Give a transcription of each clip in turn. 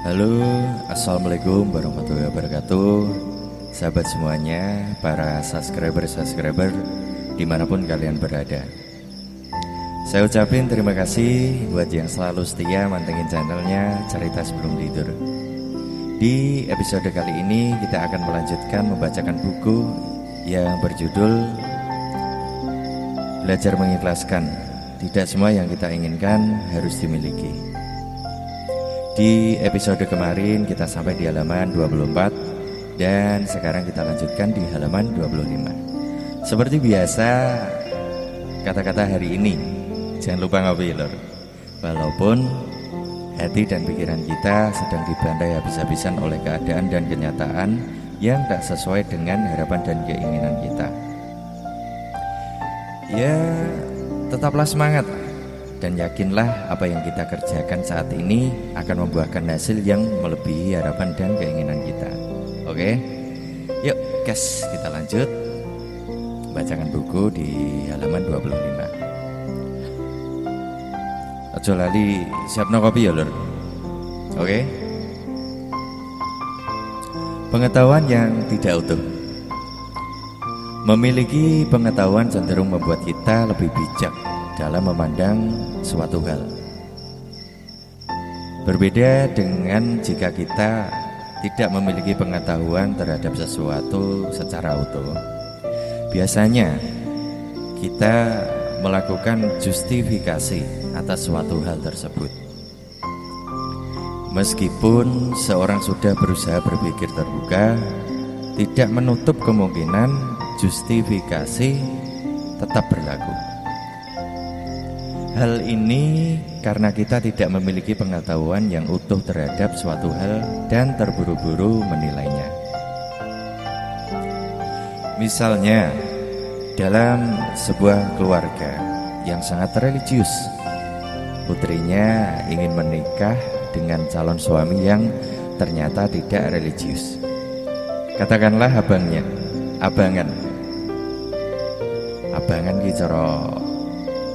Halo, assalamualaikum warahmatullahi wabarakatuh. Sahabat semuanya, para subscriber dimanapun kalian berada, saya ucapin terima kasih buat yang selalu setia mantengin channelnya Cerita Sebelum Tidur. Di episode kali ini kita akan melanjutkan membacakan buku yang berjudul Belajar Mengikhlaskan. Tidak semua yang kita inginkan harus dimiliki. Di episode kemarin kita sampai di halaman 24 dan sekarang kita lanjutkan di halaman 25. Seperti biasa, kata-kata hari ini jangan lupa ngopi lor. Walaupun hati dan pikiran kita sedang dibantai habis-habisan oleh keadaan dan kenyataan yang tak sesuai dengan harapan dan keinginan kita, ya tetaplah semangat dan yakinlah apa yang kita kerjakan saat ini akan membuahkan hasil yang melebihi harapan dan keinginan kita. Oke? Yuk guys, kita lanjut bacakan buku di halaman 25. Ojo lali siapno kopi ya lur. Oke? Pengetahuan yang tidak utuh. Memiliki pengetahuan cenderung membuat kita lebih bijak dalam memandang suatu hal. Berbeda dengan jika kita tidak memiliki pengetahuan terhadap sesuatu secara utuh. Biasanya kita melakukan justifikasi atas suatu hal tersebut. Meskipun seorang sudah berusaha berpikir terbuka, tidak menutup kemungkinan justifikasi tetap berlaku. Hal ini karena kita tidak memiliki pengetahuan yang utuh terhadap suatu hal dan terburu-buru menilainya. Misalnya, dalam sebuah keluarga yang sangat religius, putrinya ingin menikah dengan calon suami yang ternyata tidak religius. Katakanlah abangan bicara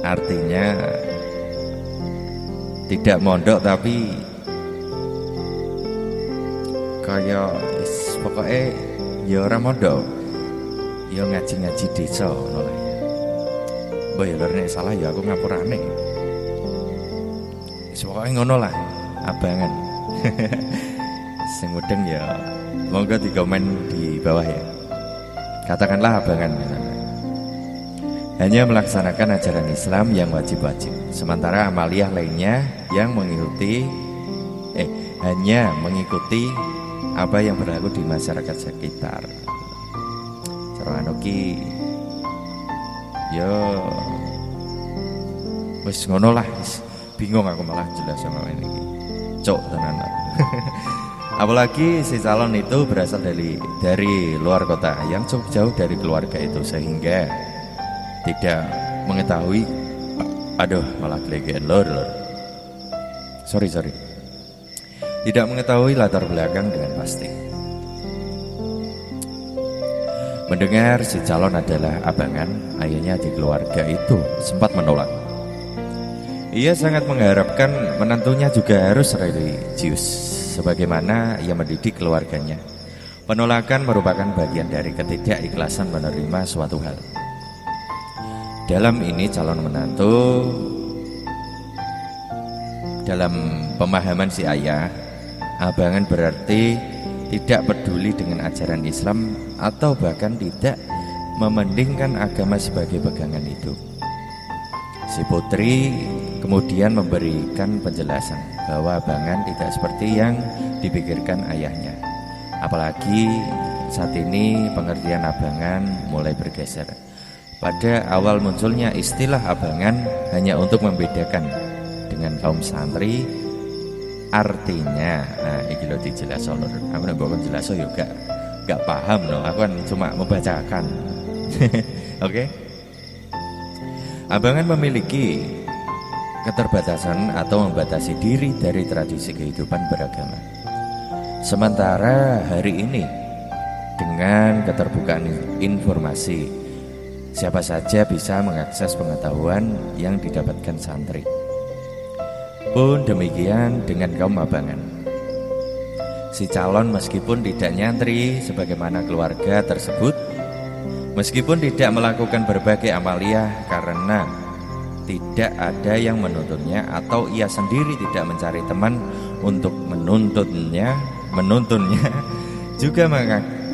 artinya tidak mondok tapi kaya pokoknya ya orang mondok ya ngaji-ngaji desa ngono lah. Mbah ya lur nek salah ya aku ngapurane. Pokoknya ngono lah abangan. Sing mudeng ya monggo di komen di bawah ya. Katakanlah abangan hanya melaksanakan ajaran Islam yang wajib-wajib, sementara amaliyah lainnya yang hanya mengikuti apa yang berlaku di masyarakat sekitar. Cara anoki yo wis ngono lah, bingung aku malah jelas sama ini cok tenan. Apalagi si calon itu berasal dari luar kota yang cukup jauh dari keluarga itu, sehingga tidak mengetahui, malah gelegen lor. Sorry. Tidak mengetahui latar belakang dengan pasti. Mendengar si calon adalah abangan, ayahnya di keluarga itu sempat menolak. Ia sangat mengharapkan menantunya juga harus religius, sebagaimana ia mendidik keluarganya. Penolakan merupakan bagian dari ketidakikhlasan menerima suatu hal. Dalam ini calon menantu, dalam pemahaman si ayah, abangan berarti tidak peduli dengan ajaran Islam atau bahkan tidak mementingkan agama sebagai pegangan hidup. Si putri kemudian memberikan penjelasan bahwa abangan tidak seperti yang dipikirkan ayahnya. Apalagi saat ini pengertian abangan mulai bergeser. Pada awal munculnya istilah abangan hanya untuk membedakan dengan kaum santri, artinya, nah iki lho dijelas lho. Aku nek mbok jelas yo gak paham loh. Aku kan cuma membacakan. Oke. Abangan memiliki keterbatasan atau membatasi diri dari tradisi kehidupan beragama. Sementara hari ini dengan keterbukaan informasi, siapa saja bisa mengakses pengetahuan yang didapatkan santri. Pun demikian dengan kaum abangan. Si calon meskipun tidak nyantri sebagaimana keluarga tersebut, meskipun tidak melakukan berbagai amaliyah karena tidak ada yang menuntunnya atau ia sendiri tidak mencari teman untuk menuntunnya juga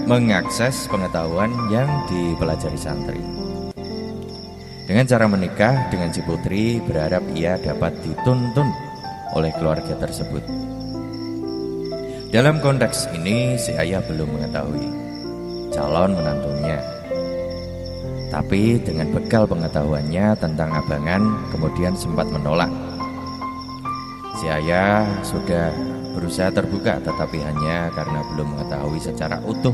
mengakses pengetahuan yang dipelajari santri. Dengan cara menikah dengan si putri, berharap ia dapat dituntun oleh keluarga tersebut. Dalam konteks ini, si ayah belum mengetahui calon menantunya. Tapi dengan bekal pengetahuannya tentang abangan, kemudian sempat menolak. Si ayah sudah berusaha terbuka, tetapi hanya karena belum mengetahui secara utuh.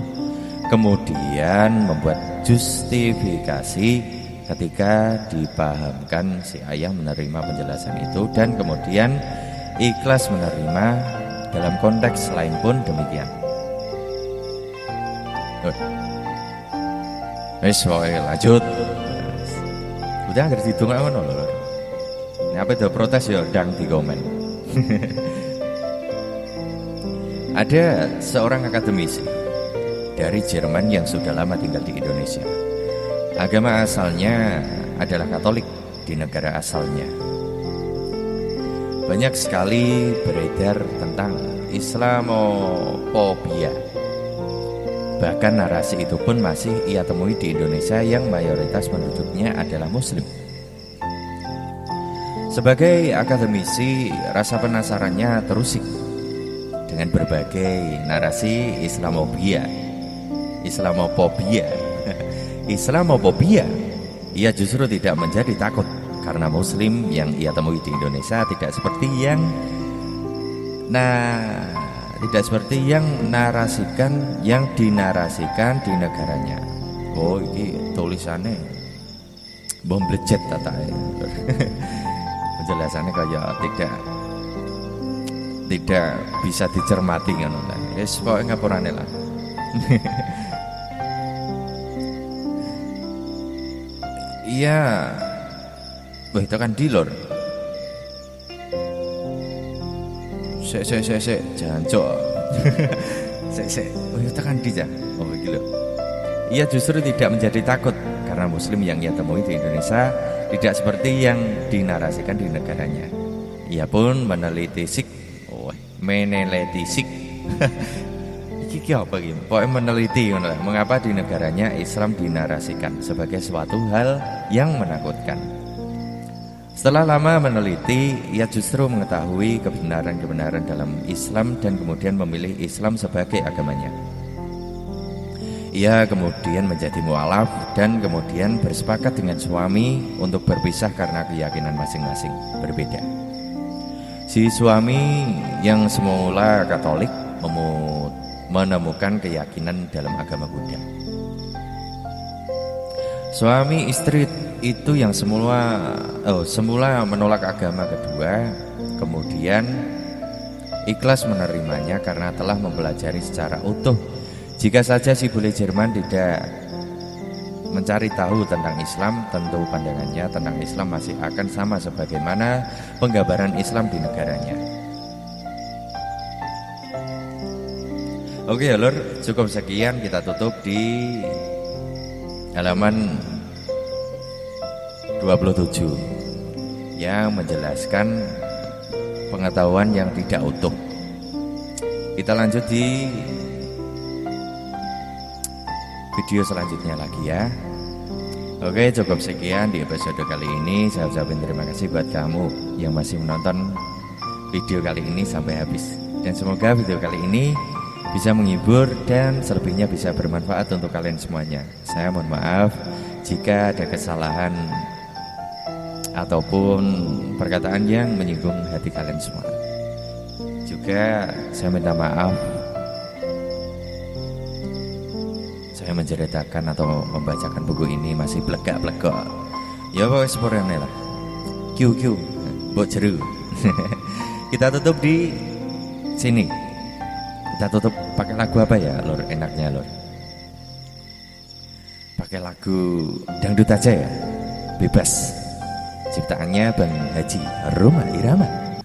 Kemudian membuat justifikasi ketika dipahamkan si ayah menerima penjelasan itu, dan kemudian ikhlas menerima. Dalam konteks lain pun demikian. Wis lanjut. Udah ngerti dongak ngono lho. Nek ape do protes ya ndang di komen. Ada seorang akademisi dari Jerman yang sudah lama tinggal di Indonesia. Agama asalnya adalah Katolik di negara asalnya. Banyak sekali beredar tentang Islamophobia. Bahkan narasi itu pun masih ia temui di Indonesia yang mayoritas penduduknya adalah Muslim. Sebagai akademisi, rasa penasarannya terusik dengan berbagai narasi Islamophobia. Ia justru tidak menjadi takut karena Muslim yang ia temui di Indonesia tidak seperti yang dinarasikan di negaranya. Oh, ini tulisannya bom blejet tatae. Penjelasannya kayak tidak bisa dicermati kan. Wis pokoke ngapurane lah. Iya. Wah, itu kan dilor. Sek, jancuk. Sek. Oh, itu kan dijah. Oh, gitu. Ia justru tidak menjadi takut karena Muslim yang ia temui di Indonesia tidak seperti yang dinarasikan di negaranya. Ia pun menelitisik. Iki apa gitu? Pokoknya meneliti mengapa di negaranya Islam dinarasikan sebagai suatu hal yang menakutkan. Setelah lama meneliti, ia justru mengetahui kebenaran-kebenaran dalam Islam dan kemudian memilih Islam sebagai agamanya. Ia kemudian menjadi mualaf dan kemudian bersepakat dengan suami untuk berpisah karena keyakinan masing-masing berbeda. Si suami yang semula Katolik menemukan keyakinan dalam agama Buddha. Suami istri itu yang semula menolak agama kedua, kemudian ikhlas menerimanya karena telah mempelajari secara utuh. Jika saja si bule Jerman tidak mencari tahu tentang Islam, tentu pandangannya tentang Islam masih akan sama sebagaimana penggambaran Islam di negaranya. Oke ya lur, cukup sekian, kita tutup di halaman 27 yang menjelaskan pengetahuan yang tidak utuh. Kita lanjut di video selanjutnya lagi ya. Oke, cukup sekian di episode kali ini. Saya ucapin terima kasih buat kamu yang masih menonton video kali ini sampai habis. Dan semoga video kali ini bisa menghibur dan selebihnya bisa bermanfaat untuk kalian semuanya. Saya mohon maaf jika ada kesalahan ataupun perkataan yang menyinggung hati kalian semua. Juga saya minta maaf saya menceritakan atau membacakan buku ini masih blegak-blegok. Ya pokoknya sepurane lah. Q bot jeru. Kita tutup di sini. Kita tutup pakai lagu apa ya, Lur? Enaknya, Lur. Pakai lagu dangdut aja ya. Bebas. Ciptaannya Bang Haji Rhoma Irama.